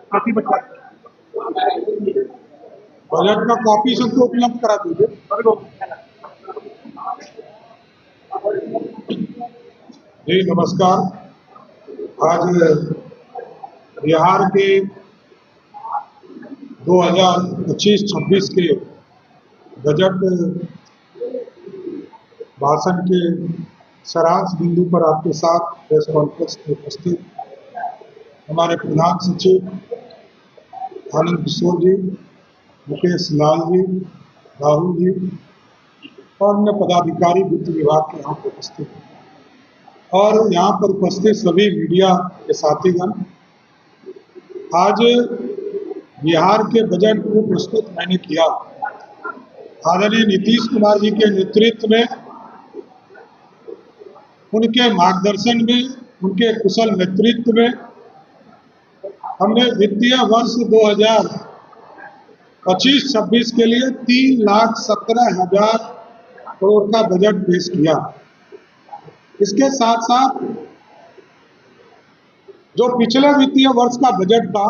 काफी बचा बजट का कॉपी सबको उपलब्ध करा दीजिए। जी नमस्कार। आज बिहार के 2025-26 के बजट भाषण के सारांश बिंदु पर आपके साथ प्रेस कॉन्फ्रेंस में उपस्थित हमारे प्रधान सचिव आनंद किशोर जी, मुकेश लाल जी, राहुल जी और अन्य पदाधिकारी वित्त विभाग के यहाँ पर उपस्थित हैं और यहाँ पर उपस्थित सभी मीडिया के साथीगण। आज बिहार के बजट को प्रस्तुत मैंने किया। आदरणीय नीतीश कुमार जी के नेतृत्व में, उनके मार्गदर्शन में, उनके कुशल नेतृत्व में हमने वित्तीय वर्ष 2025-26 के लिए 3,17,000 करोड़ का बजट पेश किया। इसके साथ साथ जो पिछले वित्तीय वर्ष का बजट था,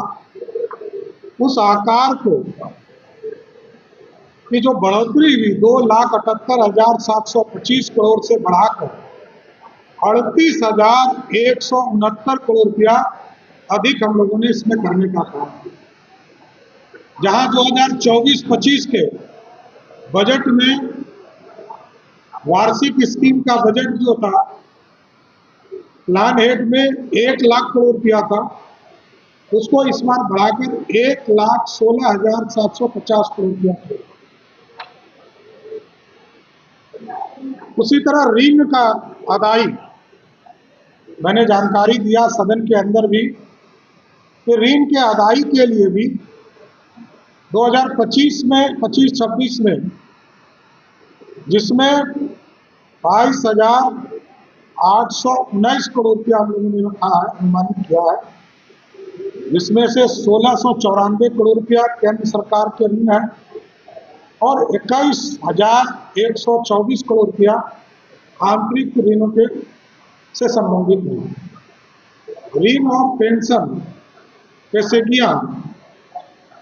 उस आकार को की जो बढ़ोतरी हुई 2,78,725 करोड़ से बढ़ाकर 38,169 करोड़ रुपया अधिक हम लोगों ने इसमें करने का काम किया। जहां 2024-25 के बजट में वार्षिक स्कीम का बजट जो था, प्लान हेड में 1 लाख करोड़ रुपया था, उसको इस बार बढ़ाकर 1,16,750 करोड़ रुपया। उसी तरह ऋण का अदाई मैंने जानकारी दिया सदन के अंदर भी कि ऋण के अदाई के लिए भी 2025-26 में जिसमें 22,819 करोड़ रुपया हम लोगों ने रखा है, अनुमानित किया है, जिसमें से 1,694 करोड़ रुपया केंद्र सरकार के ऋण है और 21,124 करोड़ रुपया आंतरिक ऋणों के से संबंधित है। ऋण और पेंशन के सेठियां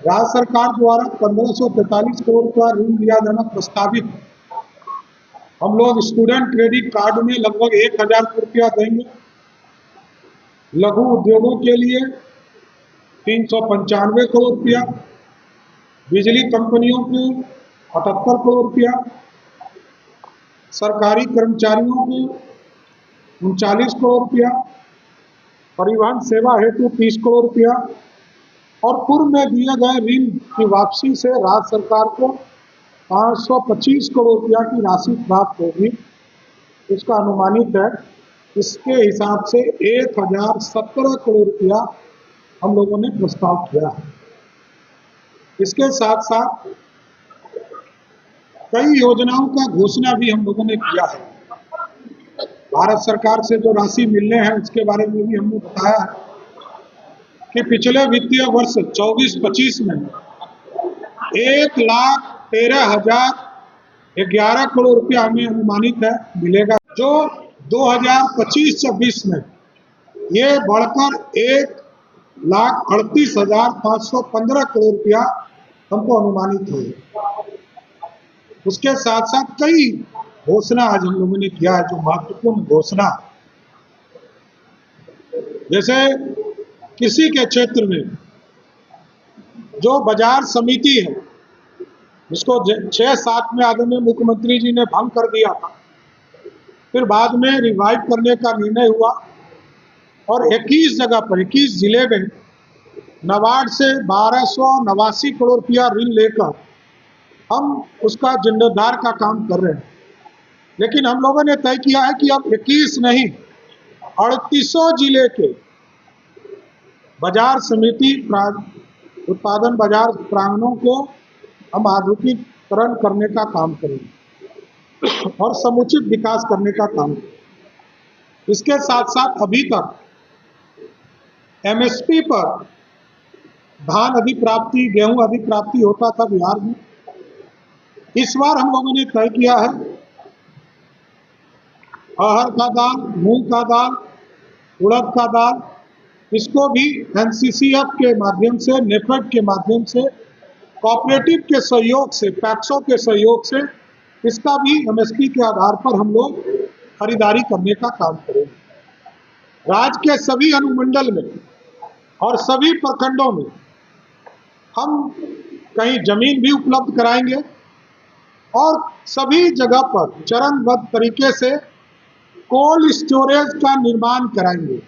राज्य सरकार द्वारा 1,543 करोड़ का ऋण दिया जाना प्रस्तावित है। हम लोग स्टूडेंट क्रेडिट कार्ड में लगभग 1,000 रुपया देंगे। लघु उद्योगों के लिए 395 करोड़ रुपया, बिजली कंपनियों को 78 करोड़ रुपया, सरकारी कर्मचारियों को 39 करोड़ रुपया, परिवहन सेवा हेतु 30 करोड़ रुपया और पूर्व में दिए गए ऋण की वापसी से राज्य सरकार को 525 करोड़ रुपया की राशि प्राप्त होगी। इसका अनुमानित है, इसके हिसाब से 1,017 करोड़ रुपया हम लोगों ने प्रस्ताव किया है। इसके साथ साथ कई योजनाओं का घोषणा भी हम लोगों ने किया है। भारत सरकार से जो राशि मिलने हैं उसके बारे में भी हमने बताया है कि पिछले वित्तीय वर्ष 24-25 में 1,13,011 करोड़ रुपया हमें अनुमानित है मिलेगा, जो 2025-26 में ये बढ़कर 1,38,515 करोड़ रुपया हमको अनुमानित है। उसके साथ साथ कई घोषणा आज हम लोगों ने किया है, जो महत्वपूर्ण घोषणा, जैसे कृषि के क्षेत्र में जो बाजार समिति है, जिसको 6-7 में आदरणीय मुख्यमंत्री जी ने भंग कर दिया था, फिर बाद में रिवाइव करने का निर्णय हुआ और 21 जगह पर 21 जिले में नाबार्ड से 1,289 करोड़ रुपया ऋण लेकर हम उसका जीर्णोद्धार का काम कर रहे हैं। लेकिन हम लोगों ने तय किया है कि अब 21 नहीं, 38 जिले के बाजार समिति उत्पादन बाजार प्रांगणों को हम आधुनिकीकरण करने का काम करेंगे और समुचित विकास करने का काम करेंगे। इसके साथ साथ अभी तक एमएसपी पर धान अधिप्राप्ति, गेहूं अधिप्राप्ति होता था बिहार में। इस बार हम लोगों ने तय किया है अरहर का दाल, मूंग का दाल, उड़द का दाल, इसको भी एनसीसीएफ के माध्यम से, नेफेड के माध्यम से, कोऑपरेटिव के सहयोग से, पैक्सों के सहयोग से इसका भी एमएसपी के आधार पर हम लोग खरीदारी करने का काम करेंगे। राज्य के सभी अनुमंडल में और सभी प्रखंडों में हम कहीं जमीन भी उपलब्ध कराएंगे और सभी जगह पर चरणबद्ध तरीके से कोल्ड स्टोरेज का निर्माण कराएंगे,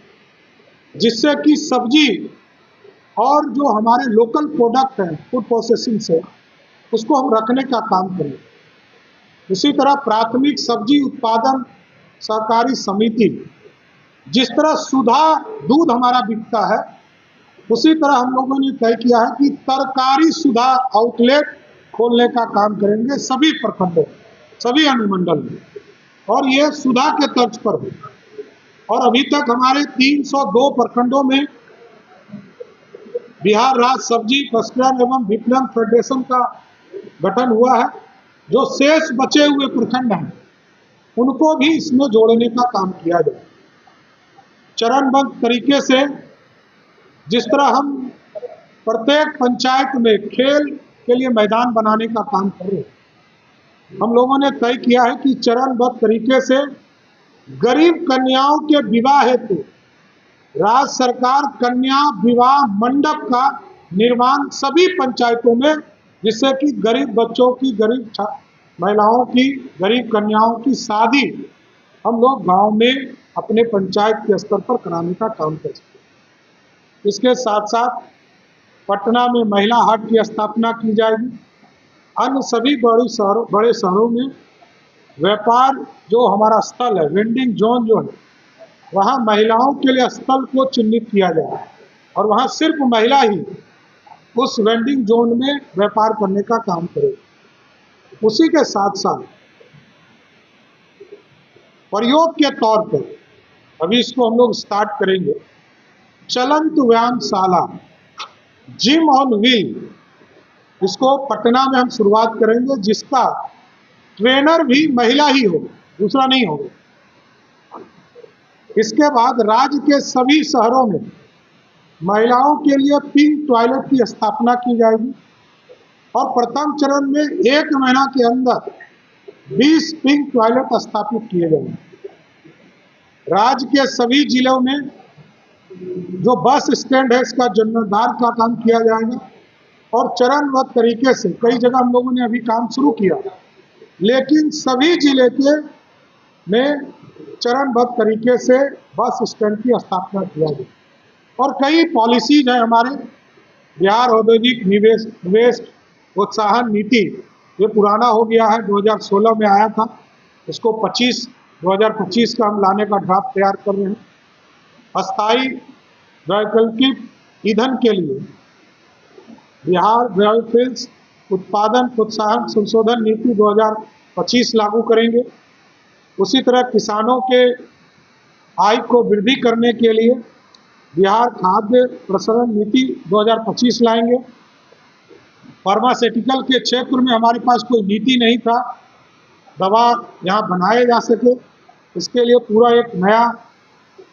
जिससे कि सब्जी और जो हमारे लोकल प्रोडक्ट हैं फूड प्रोसेसिंग से, उसको हम रखने का काम करेंगे। इसी तरह प्राथमिक सब्जी उत्पादन सहकारी समिति, जिस तरह सुधा दूध हमारा बिकता है, उसी तरह हम लोगों ने तय किया है कि तरकारी सुधा आउटलेट खोलने का काम करेंगे सभी प्रखंडों, सभी अनुमंडल में, और ये सुधा के तर्ज पर हो। और अभी तक हमारे 302 प्रखंडों में बिहार राज्य सब्जी प्रसंस्करण एवं विपणन फेडरेशन का गठन हुआ है। जो शेष बचे हुए प्रखंड हैं उनको भी इसमें जोड़ने का काम किया जाए। चरणबद्ध तरीके से जिस तरह हम प्रत्येक पंचायत में खेल के लिए मैदान बनाने का काम करें, हम लोगों ने तय किया है कि चरणबद्ध तरीके से गरीब कन्याओं के विवाह हेतु राज्य सरकार कन्या विवाह मंडप का निर्माण सभी पंचायतों में, जिससे कि गरीब बच्चों की, गरीब महिलाओं की, गरीब कन्याओं की शादी हम लोग गांव में अपने पंचायत के स्तर पर कराने का काम कर सकते हैं। इसके साथ साथ पटना में महिला हाट की स्थापना की जाएगी। अन्य सभी बड़े शहरों में व्यापार जो हमारा स्थल है, वेंडिंग जोन जो है, वहाँ महिलाओं के लिए स्थल को चिन्हित किया जाए और वहाँ सिर्फ महिला ही उस वेंडिंग जोन में व्यापार करने का काम करे। उसी के साथ साथ प्रयोग के तौर पर अभी इसको हम लोग स्टार्ट करेंगे, चलंत व्यायामशाला, जिम ऑन व्हील, इसको पटना में हम शुरुआत करेंगे, जिसका ट्रेनर भी महिला ही हो, दूसरा नहीं होगा। इसके बाद राज्य के सभी शहरों में महिलाओं के लिए पिंक टॉयलेट की स्थापना की जाएगी और प्रथम चरण में 1 महीना के अंदर 20 पिंक टॉयलेट स्थापित किए जाएंगे। राज्य के सभी जिलों में जो बस स्टैंड है, इसका जीर्णोद्धार का काम किया जाएगा और चरणबद्ध तरीके से कई जगह हम लोगों ने अभी काम शुरू किया, लेकिन सभी जिले के में चरणबद्ध तरीके से बस स्टैंड की स्थापना किया गया। और कई पॉलिसीज है हमारे, बिहार औद्योगिक निवेश प्रोत्साहन नीति, ये पुराना हो गया है, 2016 में आया था, इसको 2025 का हम लाने का ड्राफ्ट तैयार कर रहे हैं। अस्थायी वैकल्पिक ईंधन के लिए बिहार बायोफ्यूल्स उत्पादन प्रोत्साहन संशोधन नीति 2025 लागू करेंगे। उसी तरह किसानों के आय को वृद्धि करने के लिए बिहार खाद्य प्रसंस्करण नीति 2025 लाएंगे। फार्मास्यूटिकल के क्षेत्र में हमारे पास कोई नीति नहीं था, दवा यहाँ बनाए जा सके, इसके लिए पूरा एक नया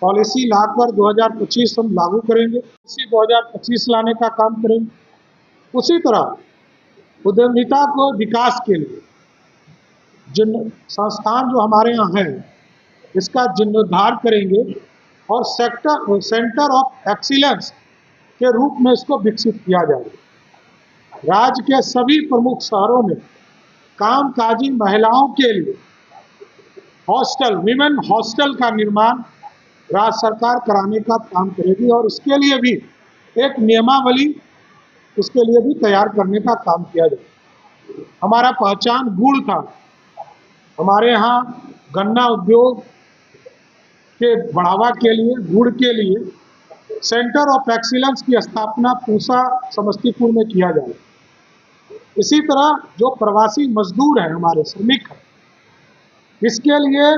पॉलिसी लाकर 2025 हम लागू करेंगे। इसी 2025 लाने का काम करेंगे। उसी तरह उद्यमिता को विकास के लिए जिन संस्थान जो हमारे यहाँ हैं, इसका जीर्णोद्धार करेंगे और सेंटर ऑफ एक्सीलेंस के रूप में इसको विकसित किया जाएगा। राज्य के सभी प्रमुख शहरों में कामकाजी महिलाओं के लिए हॉस्टल, विमेन हॉस्टल का निर्माण राज्य सरकार कराने का काम करेगी और इसके लिए भी एक नियमावली उसके लिए भी तैयार करने का काम किया जाए। हमारा पहचान गुड़ था, हमारे यहाँ गन्ना उद्योग के बढ़ावा के लिए, गुड़ के लिए सेंटर ऑफ एक्सीलेंस की स्थापना पूसा समस्तीपुर में किया जाए। इसी तरह जो प्रवासी मजदूर हैं, हमारे श्रमिक हैं, इसके लिए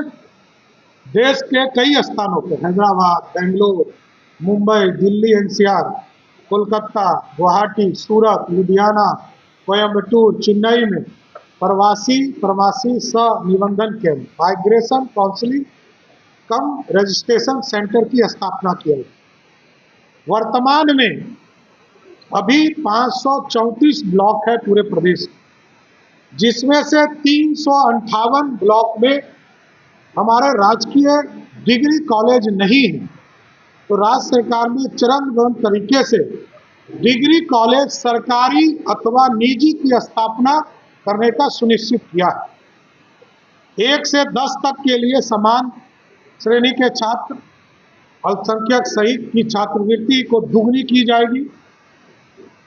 देश के कई स्थानों पर, हैदराबाद, बेंगलोर, मुंबई, दिल्ली एनसीआर, कोलकाता, गुवाहाटी, सूरत, लुधियाना, कोयम्बटूर, चेन्नई में प्रवासी सह निबंधन केंद्र, माइग्रेशन काउंसलिंग कम रजिस्ट्रेशन सेंटर की स्थापना किया गया। वर्तमान में अभी 534 ब्लॉक है पूरे प्रदेश में, जिसमें से 358 ब्लॉक में हमारे राजकीय डिग्री कॉलेज नहीं है। तो राज्य सरकार ने चरणबद्ध तरीके से डिग्री कॉलेज सरकारी अथवा निजी की स्थापना करने का सुनिश्चित किया है। 1 से 10 तक के लिए समान श्रेणी के छात्र, अल्पसंख्यक सहित की छात्रवृत्ति को दुगनी की जाएगी।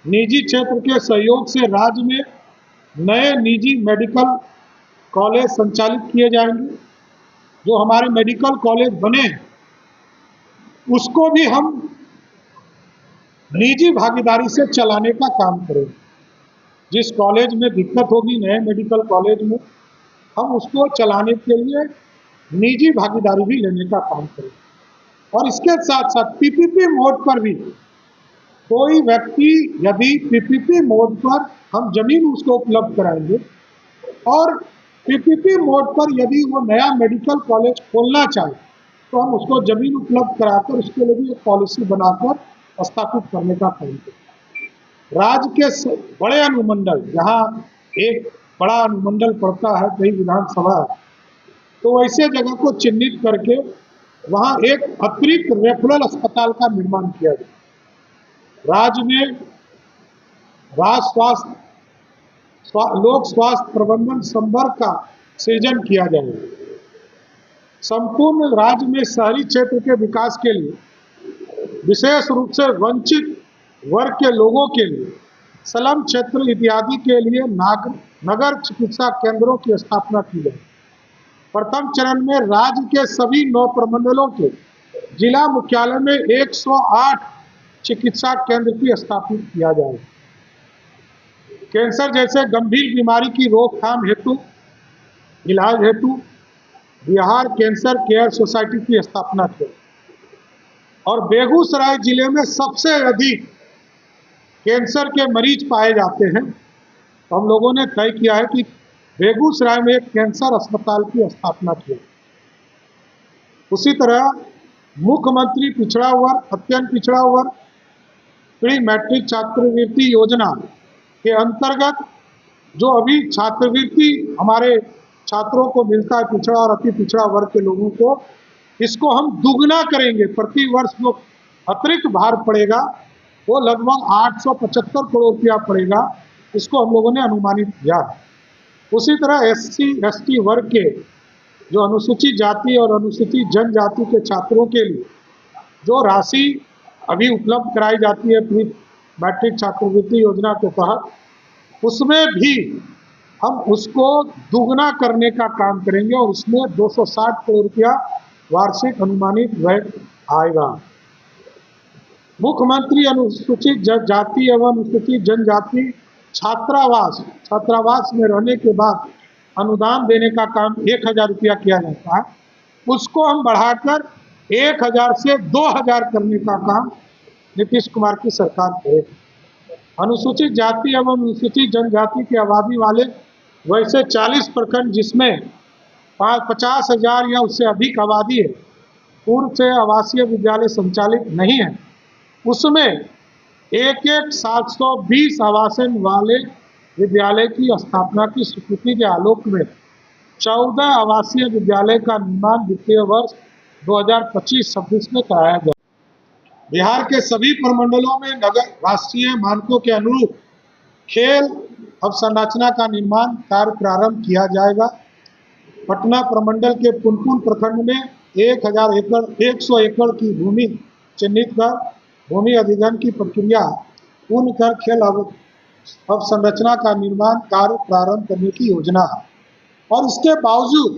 निजी क्षेत्र के सहयोग से राज्य में नए निजी मेडिकल कॉलेज संचालित किए जाएंगे। जो हमारे मेडिकल कॉलेज बने हैं उसको भी हम निजी भागीदारी से चलाने का काम करेंगे। जिस कॉलेज में दिक्कत होगी नए मेडिकल कॉलेज में, हम उसको चलाने के लिए निजी भागीदारी भी लेने का काम करेंगे। और इसके साथ साथ पीपीपी मोड पर भी कोई व्यक्ति यदि पीपीपी मोड पर हम जमीन उसको उपलब्ध कराएंगे और पीपीपी मोड पर यदि वो नया मेडिकल कॉलेज खोलना चाहे तो हम उसको जमीन उपलब्ध कराकर उसके लिए भी एक पॉलिसी बनाकर स्थापित करने का काम करें। राज्य के बड़े अनुमंडल, जहाँ एक बड़ा अनुमंडल पड़ता है, कई विधानसभा है, तो ऐसे जगह को चिन्हित करके वहाँ एक अतिरिक्त रेफरल अस्पताल का निर्माण किया जाए। राज्य में लोक स्वास्थ्य प्रबंधन संवर्ग का सृजन किया जाएगा। संपूर्ण राज्य में शहरी क्षेत्र के विकास के लिए विशेष रूप से वंचित वर्ग के लोगों के लिए स्लम क्षेत्र इत्यादि के लिए नगर चिकित्सा केंद्रों की स्थापना की जाए। प्रथम चरण में राज्य के सभी 9 प्रमंडलों के जिला मुख्यालय में 108 चिकित्सा केंद्र की स्थापित किया जाएगा। कैंसर जैसे गंभीर बीमारी की रोकथाम हेतु इलाज हेतु बिहार कैंसर केयर सोसाइटी की स्थापना की। और बेगूसराय जिले में सबसे अधिक कैंसर के मरीज पाए जाते हैं, तो हम लोगों ने तय किया है कि बेगूसराय में एक कैंसर अस्पताल की स्थापना की। उसी तरह मुख्यमंत्री पिछड़ा वर्ग, अत्यंत पिछड़ा वर्ग प्री मैट्रिक छात्रवृत्ति योजना के अंतर्गत जो अभी छात्रवृत्ति हमारे छात्रों को मिलता है, पिछड़ा और अति पिछड़ा वर्ग के लोगों को, इसको हम दुगना करेंगे। प्रति वर्ष जो अतिरिक्त भार पड़ेगा वो लगभग 875 करोड़ रुपया पड़ेगा। इसको हम लोगों ने अनुमानित किया है। उसी तरह SC ST वर्ग के जो अनुसूचित जाति और अनुसूचित जनजाति के छात्रों के लिए जो राशि अभी उपलब्ध कराई जाती है प्री मैट्रिक छात्रवृत्ति योजना के तहत, उसमें भी हम उसको दुगना करने का काम करेंगे और उसमें 260 करोड़ रुपया वार्षिक अनुमानित व्यय आएगा। मुख्यमंत्री अनुसूचित जाति एवं अनुसूचित जनजाति छात्रावास में रहने के बाद अनुदान देने का काम 1000 रुपया किया जाता है, उसको हम बढ़ाकर 1000 से 2000 करने का काम नीतीश कुमार की सरकार करेगी। अनुसूचित जाति एवं अनुसूचित जनजाति की आबादी वाले वैसे 40 प्रखंड जिसमें 50,000 या उससे अधिक आबादी है, पूर्व से आवासीय विद्यालय संचालित नहीं है, उसमें 720 आवासन वाले विद्यालय की स्थापना की स्वीकृति के आलोक में 14 आवासीय विद्यालय का निर्माण वित्तीय वर्ष 2025-26 में कराया गया। बिहार के सभी प्रमंडलों में नगर राष्ट्रीय मानकों के अनुरूप खेल अवसंरचना का निर्माण कार्य प्रारंभ किया जाएगा। पटना प्रमंडल के पुनपुन प्रखंड में 100 एकड़ की भूमि चिन्हित कर भूमि अधिग्रहण की प्रक्रिया पूर्ण कर खेल अवसंरचना का निर्माण कार्य प्रारंभ करने की योजना है। और इसके बावजूद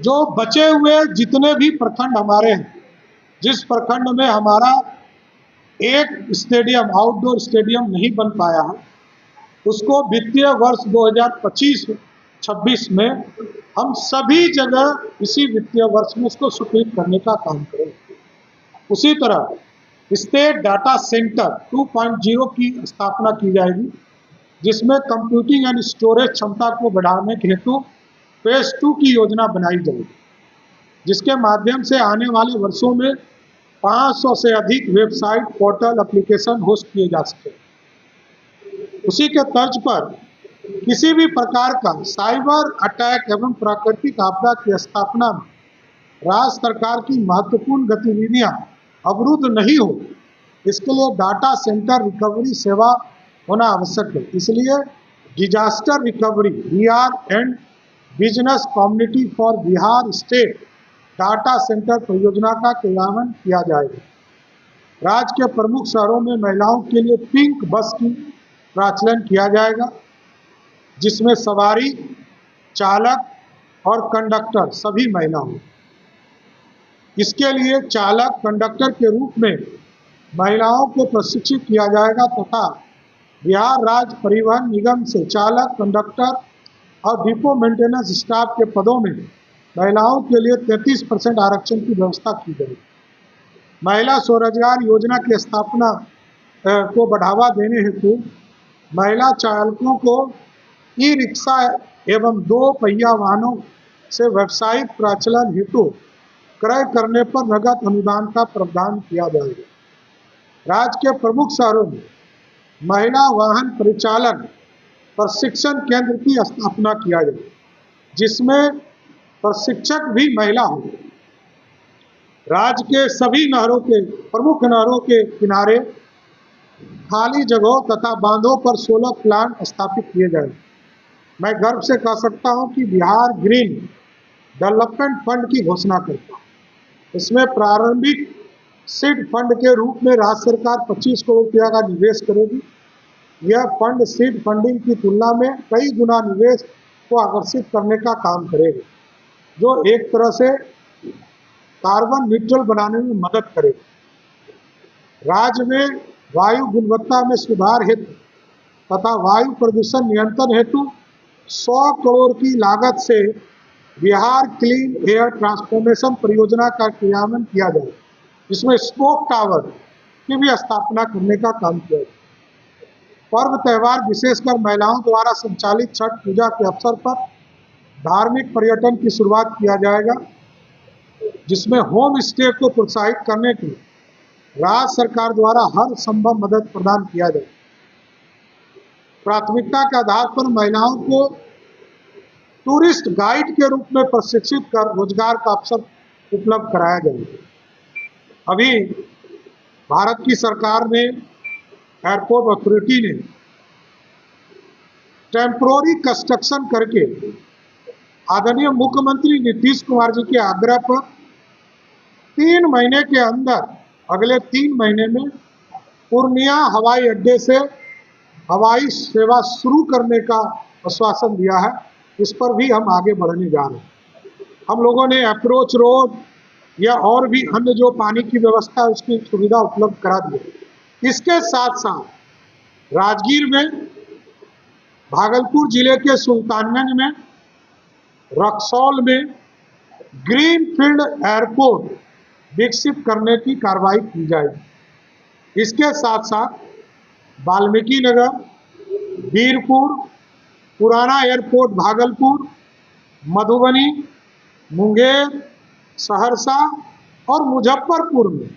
जो बचे हुए जितने भी प्रखंड हमारे हैं, जिस प्रखंड में हमारा एक स्टेडियम, आउटडोर स्टेडियम नहीं बन पाया है, उसको वित्तीय वर्ष 2025-26 में हम सभी जगह इसी वित्तीय वर्ष में उसको स्वीकृत करने का काम करेंगे। उसी तरह स्टेट डाटा सेंटर 2.0 की स्थापना की जाएगी, जिसमें कंप्यूटिंग एंड स्टोरेज क्षमता को बढ़ाने के हेतु फेज 2 की योजना बनाई जाएगी। जिसके माध्यम से आने वाले वर्षों में 500 से अधिक वेबसाइट, पोर्टल, एप्लीकेशन होस्ट किए जा सके। उसी के तर्ज पर किसी भी प्रकार का साइबर अटैक एवं प्राकृतिक आपदा की स्थापना में राज्य सरकार की महत्वपूर्ण गतिविधियां अवरुद्ध नहीं हो, इसके लिए डाटा सेंटर रिकवरी सेवा होना आवश्यक है। इसलिए disaster recovery BR and business community for Bihar state data centre परियोजना का क्रियान्वयन किया जाएगा। राज्य के प्रमुख शहरों में महिलाओं के लिए पिंक बस की प्रचलन किया जाएगा, जिसमें सवारी, चालक और कंडक्टर सभी महिला हों। इसके लिए चालक, कंडक्टर के रूप में महिलाओं को प्रशिक्षित किया जाएगा तथा बिहार राज्य परिवहन निगम से चालक, कंडक्टर और डिपो मेंटेनेंस स्टाफ के पदों में महिलाओं के लिए 33% आरक्षण की व्यवस्था की जाएगी। महिला स्वरोजगार योजना की स्थापना को बढ़ावा देने हेतु महिला चालकों को ई रिक्शा एवं 2 पहिया वाहनों से व्यावसायिक प्रचलन हेतु क्रय करने पर नगद अनुदान का प्रावधान किया जाएगा। राज्य के प्रमुख शहरों में महिला वाहन परिचालन प्रशिक्षण केंद्र की स्थापना किया जाए, जिसमें प्रशिक्षक भी महिला हो। राज्य के सभी प्रमुख नहरों के किनारे खाली जगहों तथा बांधों पर सोलर प्लांट स्थापित किए जाए। मैं गर्व से कह सकता हूं कि बिहार ग्रीन डेवलपमेंट फंड की घोषणा करता हूं। इसमें प्रारंभिक सीड फंड के रूप में राज्य सरकार 25 करोड़ रुपया का निवेश करेगी। यह फंड सीड फंडिंग की तुलना में कई गुना निवेश को आकर्षित करने का काम करेगा, जो एक तरह से कार्बन न्यूट्रल बनाने में मदद करेगा। राज्य में वायु गुणवत्ता में सुधार हेतु तथा वायु प्रदूषण नियंत्रण हेतु 100 करोड़ की लागत से बिहार क्लीन एयर ट्रांसफॉर्मेशन परियोजना का क्रियान्वयन किया जाए, जिसमें स्मोक टावर की भी स्थापना करने का काम किया जाए। पर्व त्यौहार, विशेषकर महिलाओं द्वारा संचालित छठ पूजा के अवसर पर धार्मिक पर्यटन की शुरुआत किया जाएगा, जिसमें होम स्टे को प्रोत्साहित करने के लिए राज्य सरकार द्वारा हर संभव मदद प्रदान किया जाए। प्राथमिकता के आधार पर महिलाओं को टूरिस्ट गाइड के रूप में प्रशिक्षित कर रोजगार का अवसर उपलब्ध कराया जाएगा। अभी भारत की सरकार ने, एयरपोर्ट अथॉरिटी ने टेम्पोररी कंस्ट्रक्शन करके आदरणीय मुख्यमंत्री नीतीश कुमार जी के आग्रह पर 3 महीने के अंदर, अगले 3 महीने में पूर्णिया हवाई अड्डे से हवाई सेवा शुरू करने का आश्वासन दिया है। इस पर भी हम आगे बढ़ने जा रहे हैं। हम लोगों ने अप्रोच रोड या और भी अन्य जो पानी की व्यवस्था है उसकी सुविधा उपलब्ध करा दी। इसके साथ साथ राजगीर में, भागलपुर जिले के सुल्तानगंज में, रक्सौल में ग्रीनफील्ड एयरपोर्ट विकसित करने की कार्रवाई की जाएगी। इसके साथ साथ वाल्मीकि नगर, वीरपुर, पुराना एयरपोर्ट भागलपुर, मधुबनी, मुंगेर, सहरसा और मुजफ्फरपुर में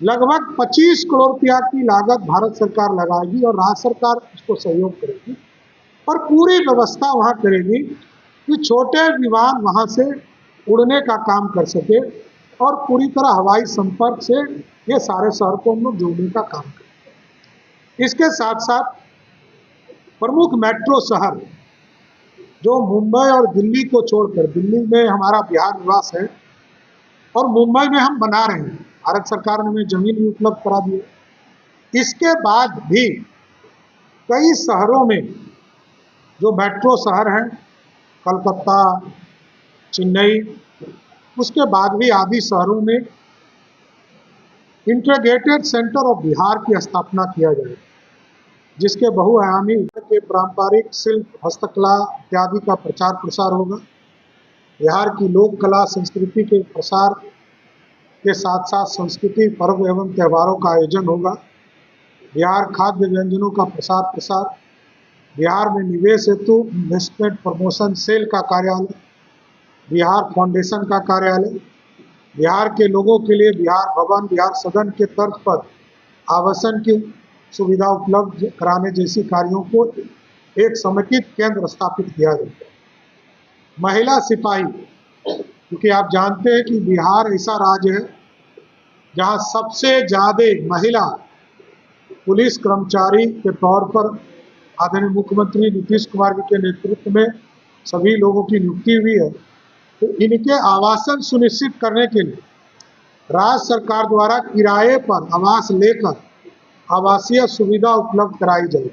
लगभग 25 करोड़ रुपया की लागत भारत सरकार लगाएगी और राज्य सरकार इसको सहयोग करेगी और पूरी व्यवस्था वहाँ करेगी कि छोटे विमान वहाँ से उड़ने का काम कर सके और पूरी तरह हवाई संपर्क से ये सारे शहर को हम लोग जोड़ने का काम करें। इसके साथ साथ प्रमुख मेट्रो शहर जो मुंबई और दिल्ली को छोड़कर, दिल्ली में हमारा बिहार निवास है और मुंबई में हम बना रहे हैं, भारत सरकार ने हमें जमीन भी उपलब्ध करा दी है। इसके बाद भी कई शहरों में जो मेट्रो शहर हैं, कलकत्ता, चेन्नई, उसके बाद भी आदि शहरों में इंटीग्रेटेड सेंटर ऑफ बिहार की स्थापना किया जाए, जिसके बहुआयामी के पारंपरिक शिल्प, हस्तकला इत्यादि का प्रचार प्रसार होगा। बिहार की लोक कला संस्कृति के प्रसार के साथ साथ संस्कृति, पर्व एवं त्योहारों का आयोजन होगा। बिहार खाद्य व्यंजनों का प्रसार प्रसार, बिहार में निवेश हेतु इन्वेस्टमेंट प्रमोशन सेल का कार्यालय, बिहार फाउंडेशन का कार्यालय, बिहार के लोगों के लिए बिहार भवन, बिहार सदन के तर्ज पर आवासन की सुविधा उपलब्ध कराने जैसी कार्यों को एक समेकित केंद्र स्थापित किया जाए। महिला सिपाही, क्योंकि आप जानते हैं कि बिहार ऐसा राज्य है जहां सबसे ज़्यादा महिला पुलिस कर्मचारी के तौर पर आदरणीय मुख्यमंत्री नीतीश कुमार जी के नेतृत्व में सभी लोगों की नियुक्ति हुई है। तो इनके आवासन सुनिश्चित करने के लिए राज्य सरकार द्वारा किराए पर आवास लेकर आवासीय सुविधा उपलब्ध कराई जाएगी।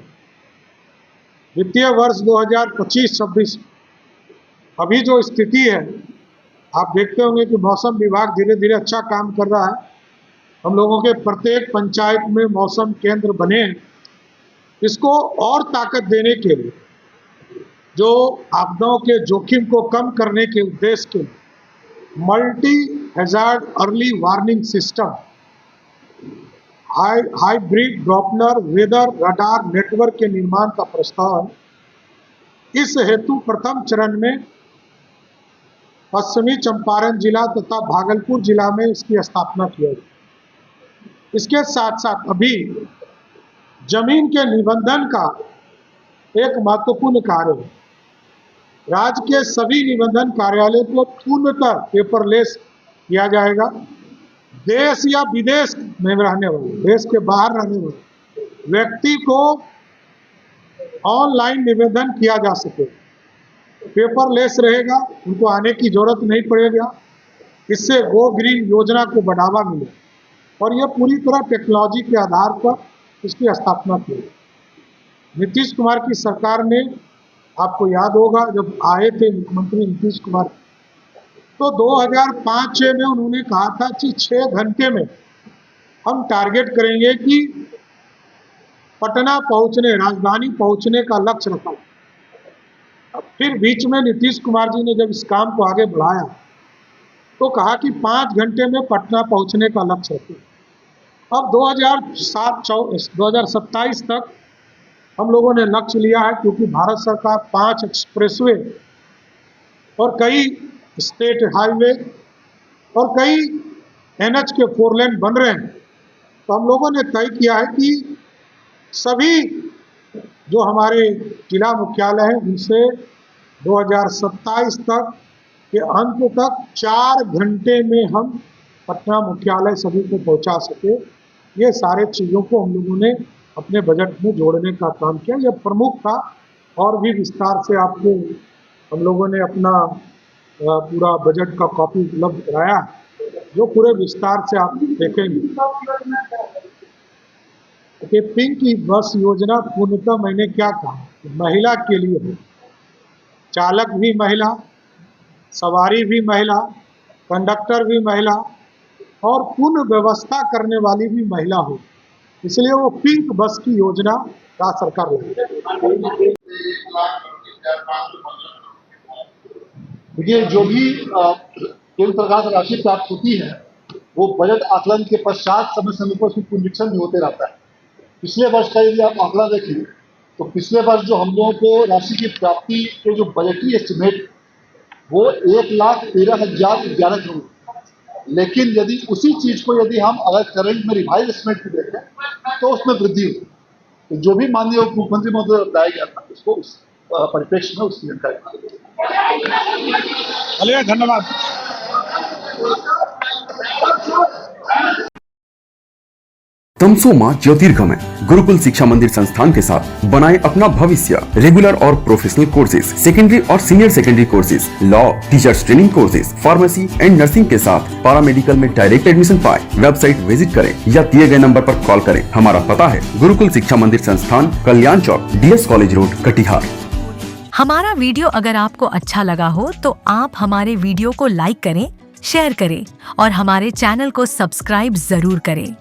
वित्तीय वर्ष 2025-26 अभी जो स्थिति है, आप देखते होंगे कि मौसम विभाग धीरे धीरे अच्छा काम कर रहा है। हम लोगों के प्रत्येक पंचायत में मौसम केंद्र बने हैं। इसको और ताकत देने के लिए, जो आपदाओं के जोखिम को कम करने के उद्देश्य के multi hazard early warning system, hybrid Doppler weather radar network के निर्माण का प्रस्ताव है। इस हेतु प्रथम चरण में पश्चिमी चंपारण जिला तथा भागलपुर जिला में इसकी स्थापना की गई। इसके साथ साथ अभी जमीन के निबंधन का एक महत्वपूर्ण कार्य है। राज्य के सभी निबंधन कार्यालय को पूर्णतः पेपरलेस किया जाएगा। देश या विदेश में रहने वाले, देश के बाहर रहने वाले व्यक्ति को ऑनलाइन निवेदन किया जा सके, पेपरलेस रहेगा, उनको आने की जरूरत नहीं पड़ेगा। इससे गो ग्रीन योजना को बढ़ावा मिले और यह पूरी तरह टेक्नोलॉजी के आधार पर इसकी स्थापना की। नीतीश कुमार की सरकार ने, आपको याद होगा जब आए थे मुख्यमंत्री नीतीश कुमार, तो 2005-06 में उन्होंने कहा था कि 6 घंटे में हम टारगेट करेंगे कि पटना पहुंचने, राजधानी पहुंचने का लक्ष्य रखा। फिर बीच में नीतीश कुमार जी ने जब इस काम को आगे बढ़ाया तो कहा कि 5 घंटे में पटना पहुंचने का लक्ष्य रखें। अब 2027 तक हम लोगों ने लक्ष्य लिया है, क्योंकि भारत सरकार 5 एक्सप्रेसवे और कई स्टेट हाईवे और कई NH के 4 लेन बन रहे हैं। तो हम लोगों ने तय किया है कि सभी जो हमारे जिला मुख्यालय हैं उनसे 2027 तक के अंत तक 4 घंटे में हम पटना मुख्यालय सभी को पहुंचा सके। ये सारे चीज़ों को हम लोगों ने अपने बजट में जोड़ने का काम किया। यह प्रमुख था और भी विस्तार से आपको हम लोगों ने अपना पूरा बजट का कॉपी उपलब्ध कराया, जो पूरे विस्तार से आप देखेंगे। कि पिंक बस योजना पूर्णतः मैंने क्या कहा, महिला के लिए है। चालक भी महिला, सवारी भी महिला, कंडक्टर भी महिला और पूर्ण व्यवस्था करने वाली भी महिला हो, इसलिए वो पिंक बस की योजना राज्य सरकार लाई। देखिए, जो भी केंद्र सरकार से राशि प्राप्त होती है वो बजट आकलन के पश्चात समय समय पर उसमें पुनरीक्षण भी होते रहता है। पिछले वर्ष का यदि आप आंकड़ा देखें तो पिछले वर्ष जो हम लोगों को राशि की प्राप्ति के जो बजटीय एस्टिमेट वो 1,13,011 करोड़, लेकिन यदि उसी चीज को यदि हम अगर करंट में रिवाइज एस्टिमेट को देखें तो उसमें वृद्धि हुई। तो जो भी माननीय उप मुख्यमंत्री महोदय बताया गया था उसको उस परिप्रेक्ष्य में उसकी जानकारी। चलिए, धन्यवाद। तमसोमा ज्योतिर्गमय गुरुकुल शिक्षा मंदिर संस्थान के साथ बनाए अपना भविष्य। रेगुलर और प्रोफेशनल कोर्सेज, सेकेंडरी और senior secondary courses, law, teachers training courses, pharmacy and nursing के साथ पैरामेडिकल में डायरेक्ट एडमिशन पाए। वेबसाइट विजिट करें या दिए गए नंबर पर कॉल करें। हमारा पता है गुरुकुल शिक्षा मंदिर संस्थान, कल्याण चौक, DS कॉलेज रोड, कटिहार। हमारा वीडियो अगर आपको अच्छा लगा हो तो आप हमारे वीडियो को लाइक करें, शेयर करें और हमारे चैनल को सब्सक्राइब जरूर करें।